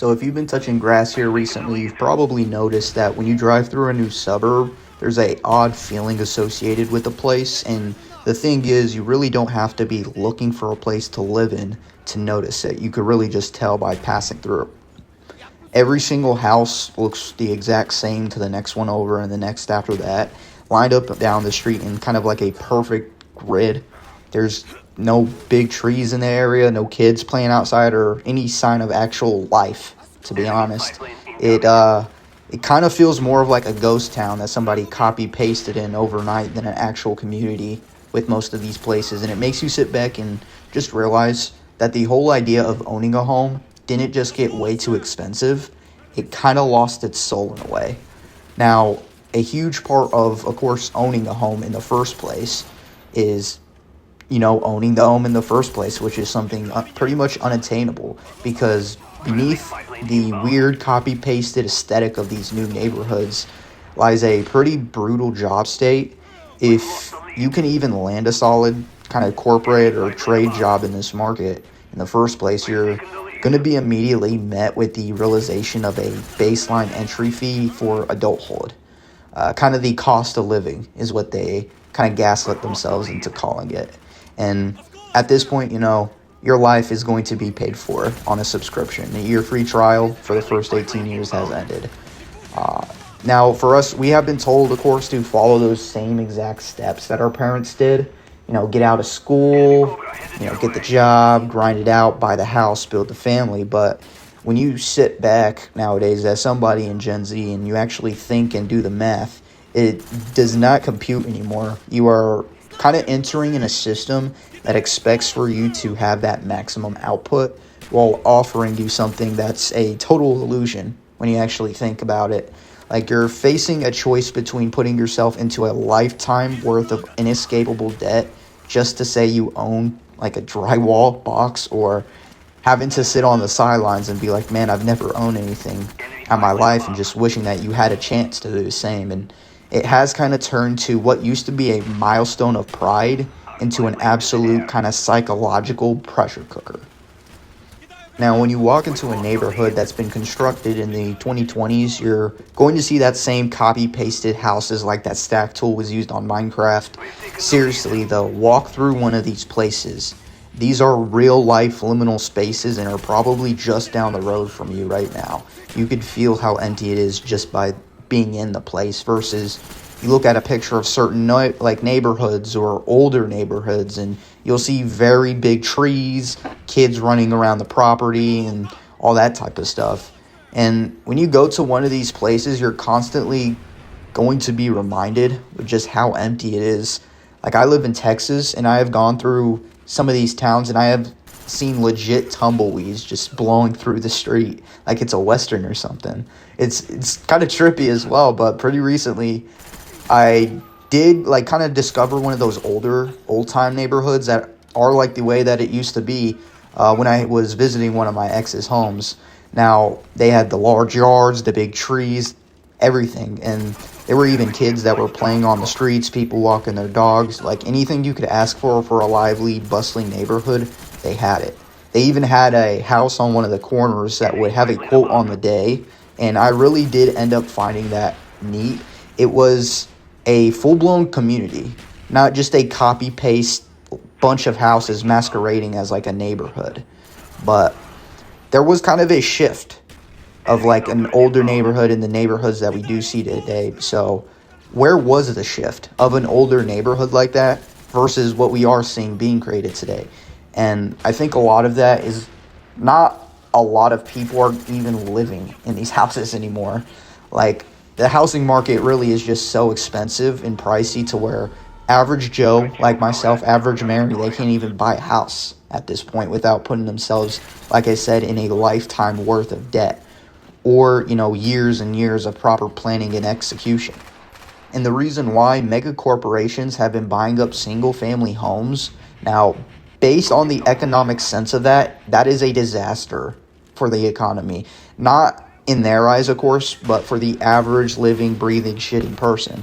So if you've been touching grass here recently, you've probably noticed that when you drive through a new suburb, there's a odd feeling associated with the place. And the thing is, you really don't have to be looking for a place to live in to notice it. You could really just tell by passing through. Every single house looks the exact same to the next one over and the next after that, lined up down the street in kind of like a perfect grid. There's no big trees in the area, no kids playing outside, or any sign of actual life, to be honest. It kind of feels more of like a ghost town that somebody copy pasted in overnight than an actual community with most of these places. And it makes you sit back and just realize that the whole idea of owning a home didn't just get way too expensive. It kind of lost its soul in a way. Now, a huge part of course, owning a home in the first place is owning the home in the first place, which is something pretty much unattainable because beneath the weird copy-pasted aesthetic of these new neighborhoods lies a pretty brutal job state. If you can even land a solid kind of corporate or trade job in this market in the first place, you're going to be immediately met with the realization of a baseline entry fee for adulthood. Kind of the cost of living is what they kind of gaslit themselves into calling it. And at this point, your life is going to be paid for on a subscription. A year free trial for the first 18 years has ended. Now, for us, we have been told, of course, to follow those same exact steps that our parents did. Get out of school, get the job, grind it out, buy the house, build the family. But when you sit back nowadays as somebody in Gen Z and you actually think and do the math, it does not compute anymore. You are kind of entering in a system that expects for you to have that maximum output while offering you something that's a total illusion when you actually think about it. Like you're facing a choice between putting yourself into a lifetime worth of inescapable debt just to say you own like a drywall box, or having to sit on the sidelines and be like, man, I've never owned anything in my life, and just wishing that you had a chance to do the same. And it has kind of turned to what used to be a milestone of pride into an absolute kind of psychological pressure cooker. Now, when you walk into a neighborhood that's been constructed in the 2020s, you're going to see that same copy-pasted houses like that stack tool was used on Minecraft. Seriously, though, walk through one of these places. These are real-life liminal spaces and are probably just down the road from you right now. You could feel how empty it is just by being in the place versus you look at a picture of certain neighborhoods or older neighborhoods and you'll see very big trees, kids running around the property and all that type of stuff. And when you go to one of these places, you're constantly going to be reminded of just how empty it is. Like, I live in Texas and I have gone through some of these towns and I have seen legit tumbleweeds just blowing through the street like it's a Western or something. It's kind of trippy as well, but pretty recently I did kind of discover one of those old-time neighborhoods that are like the way that it used to be when I was visiting one of my ex's homes. Now, they had the large yards, the big trees, everything, and there were even kids that were playing on the streets, people walking their dogs, like anything you could ask for a lively, bustling neighborhood, they had it. They even had a house on one of the corners that would have a quote on the day, and I really did end up finding that neat. It was a full-blown community, not just a copy-paste bunch of houses masquerading as like a neighborhood. But there was kind of a shift of like an older neighborhood in the neighborhoods that we do see today. So where was the shift of an older neighborhood like that versus what we are seeing being created today? And I think a lot of that is not a lot of people are even living in these houses anymore. Like, the housing market really is just so expensive and pricey to where average Joe, like myself, average Mary, they can't even buy a house at this point without putting themselves, like I said, in a lifetime worth of debt or, years and years of proper planning and execution. And the reason why mega corporations have been buying up single family homes, now, based on the economic sense of that is a disaster for the economy. Not in their eyes, of course, but for the average living, breathing, shitting person.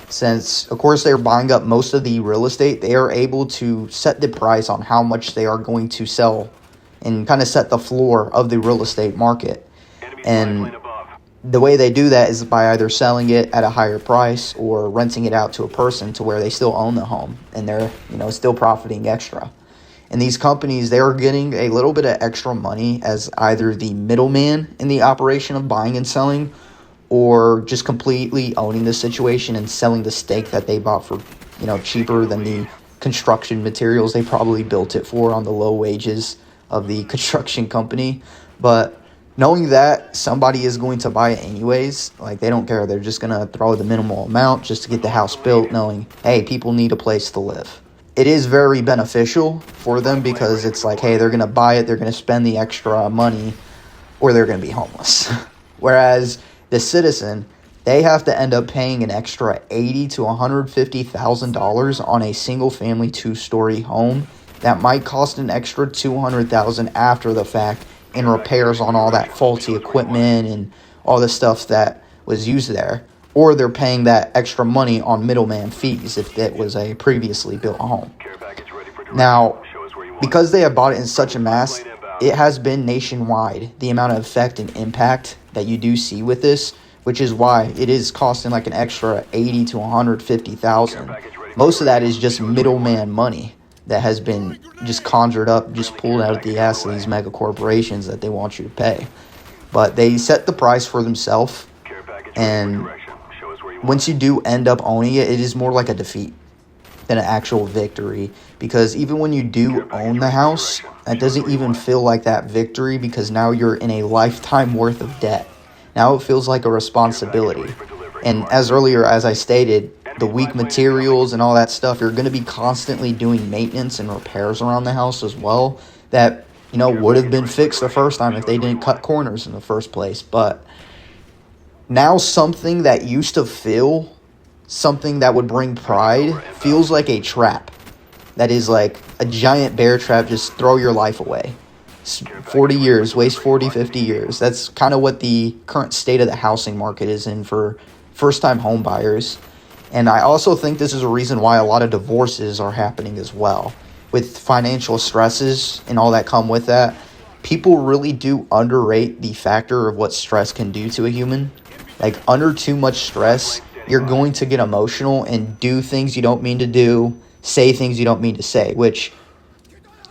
Since, of course, they're buying up most of the real estate, they are able to set the price on how much they are going to sell and kind of set the floor of the real estate market. And the way they do that is by either selling it at a higher price or renting it out to a person to where they still own the home and they're, still profiting extra. And these companies, they're getting a little bit of extra money as either the middleman in the operation of buying and selling, or just completely owning the situation and selling the stake that they bought for, cheaper than the construction materials they probably built it for on the low wages of the construction company. But knowing that somebody is going to buy it anyways, like, they don't care. They're just going to throw the minimal amount just to get the house built, knowing, hey, people need a place to live. It is very beneficial for them because it's like, hey, they're going to buy it, they're going to spend the extra money, or they're going to be homeless. Whereas the citizen, they have to end up paying an extra $80,000 to $150,000 on a single-family 2-story home that might cost an extra $200,000 after the fact in repairs on all that faulty equipment and all the stuff that was used there. Or they're paying that extra money on middleman fees if it was a previously built home. Now, because they have bought it in such a mass, it has been nationwide, the amount of effect and impact that you do see with this, which is why it is costing like an extra $80,000 to $150,000. Most of that is just middleman money that has been just conjured up, just pulled out of the ass of these mega corporations that they want you to pay. But they set the price for themselves, and once you do end up owning it, it is more like a defeat than an actual victory. Because even when you do own the house, that doesn't even feel like that victory, because now you're in a lifetime worth of debt. Now it feels like a responsibility. And as I stated, the weak materials and all that stuff, you're going to be constantly doing maintenance and repairs around the house as well that, would have been fixed the first time if they didn't cut corners in the first place. But now something that used to feel something that would bring pride feels like a trap. That is like a giant bear trap, just throw your life away. 40 years, waste 40, 50 years. That's kind of what the current state of the housing market is in for first-time home buyers. And I also think this is a reason why a lot of divorces are happening as well. With financial stresses and all that come with that, people really do underrate the factor of what stress can do to a human. Like, under too much stress, you're going to get emotional and do things you don't mean to do, say things you don't mean to say, which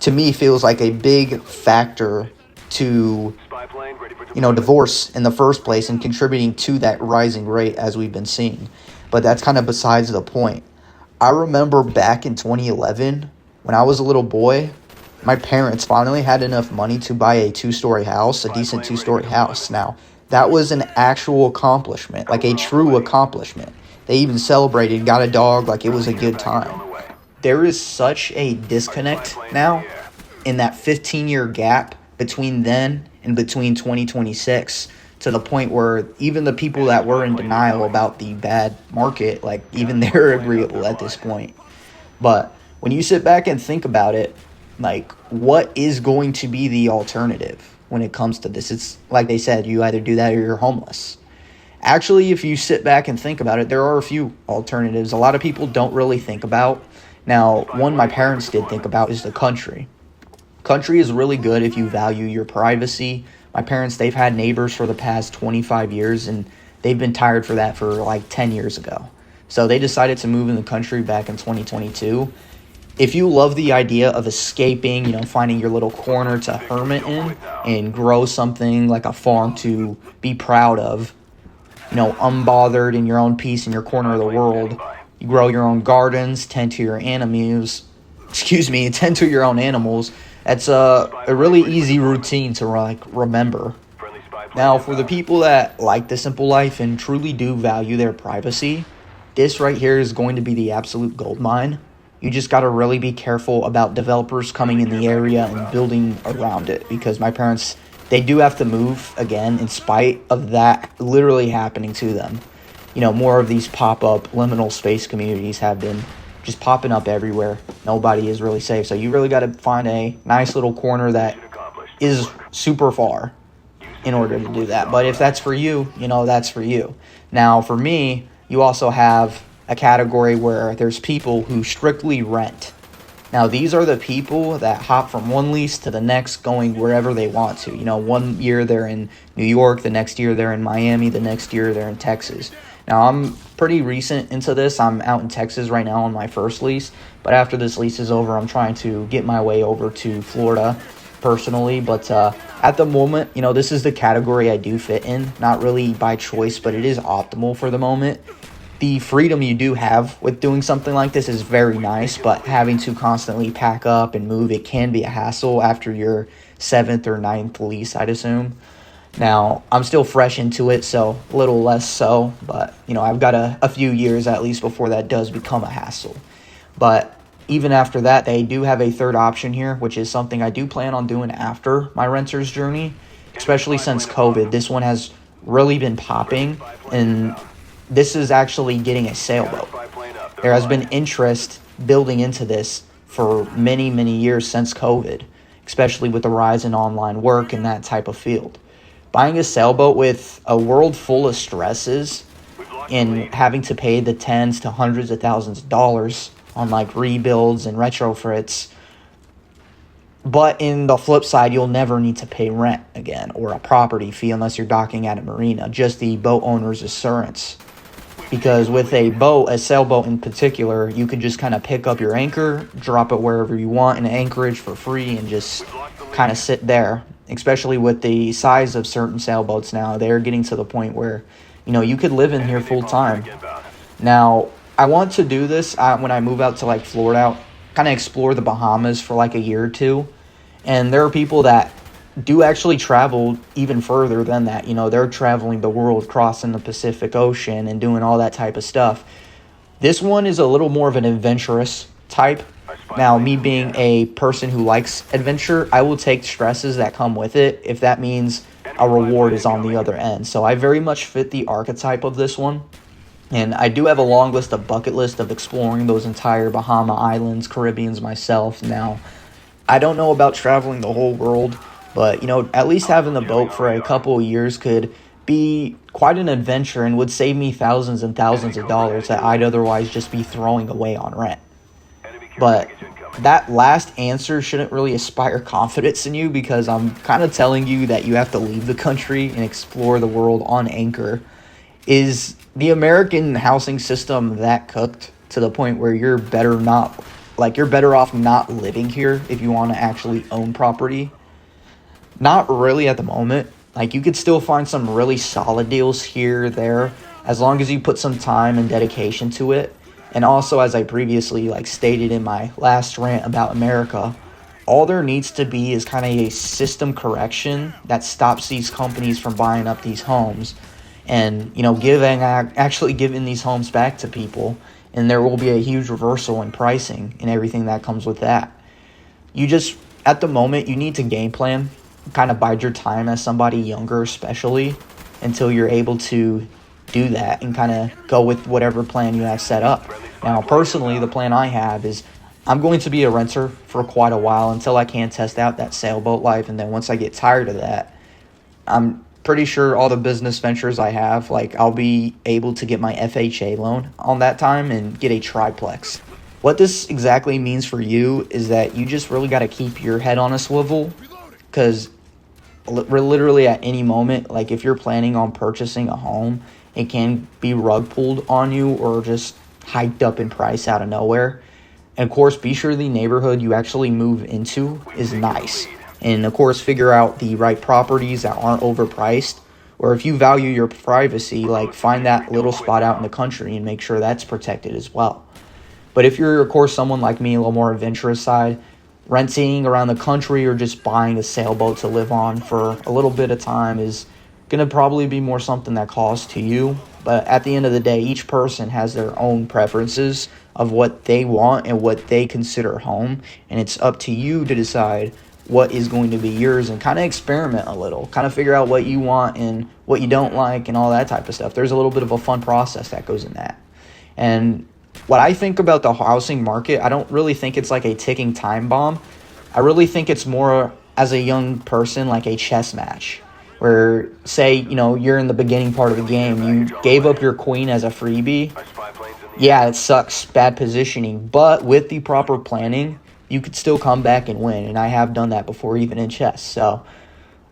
to me feels like a big factor to, divorce in the first place and contributing to that rising rate as we've been seeing. But that's kind of besides the point. I remember back in 2011, when I was a little boy, my parents finally had enough money to buy a 2-story house, a decent 2-story house. Now, that was an actual accomplishment, like a true accomplishment. They even celebrated, got a dog, like it was a good time. There is such a disconnect now in that 15-year gap between then and between 2026, to the point where even the people that were in denial about the bad market, like, even they're agreeable at this point. But when you sit back and think about it, like, what is going to be the alternative when it comes to this? It's like they said, you either do that or you're homeless. Actually, if you sit back and think about it, there are a few alternatives a lot of people don't really think about. Now, one my parents did think about is the country. Country is really good if you value your privacy. My parents, they've had neighbors for the past 25 years, and they've been tired for that for like 10 years ago. So they decided to move in the country back in 2022. If you love the idea of escaping, finding your little corner to hermit in and grow something like a farm to be proud of, unbothered in your own peace in your corner of the world, you grow your own gardens, tend to your own animals. That's a really easy routine to remember. Now, for the people that like the simple life and truly do value their privacy, this right here is going to be the absolute gold mine. You just got to really be careful about developers coming in the area and building around it, because my parents, they do have to move again in spite of that literally happening to them. More of these pop-up liminal space communities have been just popping up everywhere. Nobody is really safe. So you really got to find a nice little corner that is super far in order to do that. But if that's for you, that's for you. Now, for me, you also have a category where there's people who strictly rent. Now, these are the people that hop from one lease to the next, going wherever they want to. 1 year they're in New York, the next year they're in Miami, the next year they're in Texas. Now, I'm pretty recent into this. I'm out in Texas right now on my first lease, but after this lease is over, I'm trying to get my way over to Florida personally. But at the moment, this is the category I do fit in, not really by choice, but it is optimal for the moment. The freedom you do have with doing something like this is very nice, but having to constantly pack up and move, it can be a hassle after your 7th or 9th lease, I'd assume. Now, I'm still fresh into it, so a little less so, but, I've got a few years at least before that does become a hassle. But even after that, they do have a third option here, which is something I do plan on doing after my renter's journey, especially since COVID. This one has really been popping, and this is actually getting a sailboat. There has been interest building into this for many, many years since COVID, especially with the rise in online work and that type of field. Buying a sailboat with a world full of stresses and having to pay the tens to hundreds of thousands of dollars on like rebuilds and retrofits. But in the flip side, you'll never need to pay rent again or a property fee unless you're docking at a marina, just the boat owner's assurance. Because with a boat, a sailboat in particular, you can just kind of pick up your anchor, drop it wherever you want in anchorage for free, and just kind of sit there. Especially with the size of certain sailboats now, they're getting to the point where, you could live in here full time. Now, I want to do this when I move out to like Florida, kind of explore the Bahamas for like a year or two. And there are people that do actually travel even further than that. They're traveling the world, crossing the Pacific Ocean and doing all that type of stuff. This one is a little more of an adventurous type. Now, me being a person who likes adventure, I will take stresses that come with it if that means a reward is on the other end. So I very much fit the archetype of this one. And I do have a long bucket list of exploring those entire Bahama Islands, Caribbeans myself. Now, I don't know about traveling the whole world, but, at least having the boat for a couple of years could be quite an adventure and would save me thousands and thousands of dollars that I'd otherwise just be throwing away on rent. But that last answer shouldn't really inspire confidence in you, because I'm kind of telling you that you have to leave the country and explore the world on anchor. Is the American housing system that cooked to the point where you're better off not living here if you want to actually own property? Not really at the moment. Like, you could still find some really solid deals here or there as long as you put some time and dedication to it. And also, as I previously stated in my last rant about America, all there needs to be is kind of a system correction that stops these companies from buying up these homes and, actually giving these homes back to people. And there will be a huge reversal in pricing and everything that comes with that. At the moment, you need to game plan, kind of bide your time as somebody younger especially, until you're able to do that and kind of go with whatever plan you have set up. Now, personally, the plan I have is I'm going to be a renter for quite a while until I can test out that sailboat life, and then once I get tired of that, I'm pretty sure all the business ventures I have, I'll be able to get my FHA loan on that time and get a triplex. What this exactly means for you is that you just really got to keep your head on a swivel, because literally at any moment, if you're planning on purchasing a home, it can be rug pulled on you or just hiked up in price out of nowhere. And of course, be sure the neighborhood you actually move into is nice. And of course, figure out the right properties that aren't overpriced. Or if you value your privacy, find that little spot out in the country and make sure that's protected as well. But if you're, of course, someone like me, a little more adventurous side, renting around the country or just buying a sailboat to live on for a little bit of time is going to probably be more something that calls to you. But at the end of the day, each person has their own preferences of what they want and what they consider home. And it's up to you to decide what is going to be yours and kind of experiment a little, kind of figure out what you want and what you don't like and all that type of stuff. There's a little bit of a fun process that goes in that. And what I think about the housing market, I don't really think it's like a ticking time bomb. I really think it's more, as a young person, like a chess match. Where, say, you're in the beginning part of the game, you gave up your queen as a freebie. Yeah, it sucks, bad positioning. But with the proper planning, you could still come back and win. And I have done that before, even in chess. So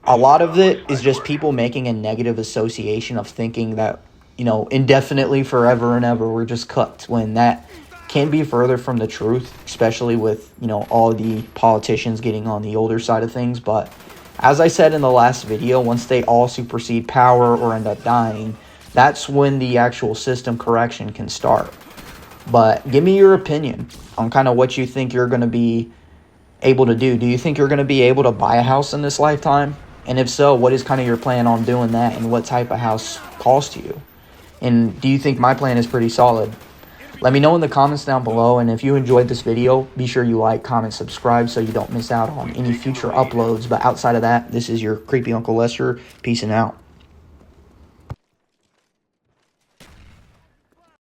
a lot of it is just people making a negative association of thinking that, indefinitely, forever and ever, we're just cooked, when that can be further from the truth, especially with, all the politicians getting on the older side of things. But as I said in the last video, once they all supersede power or end up dying, that's when the actual system correction can start. But give me your opinion on kind of what you think you're going to be able to do. Do you think you're going to be able to buy a house in this lifetime? And if so, what is kind of your plan on doing that, and what type of house calls to you? And do you think my plan is pretty solid? Let me know in the comments down below, and if you enjoyed this video, be sure you like, comment, subscribe so you don't miss out on any future uploads. But outside of that, this is your creepy Uncle Lester. Peace and out.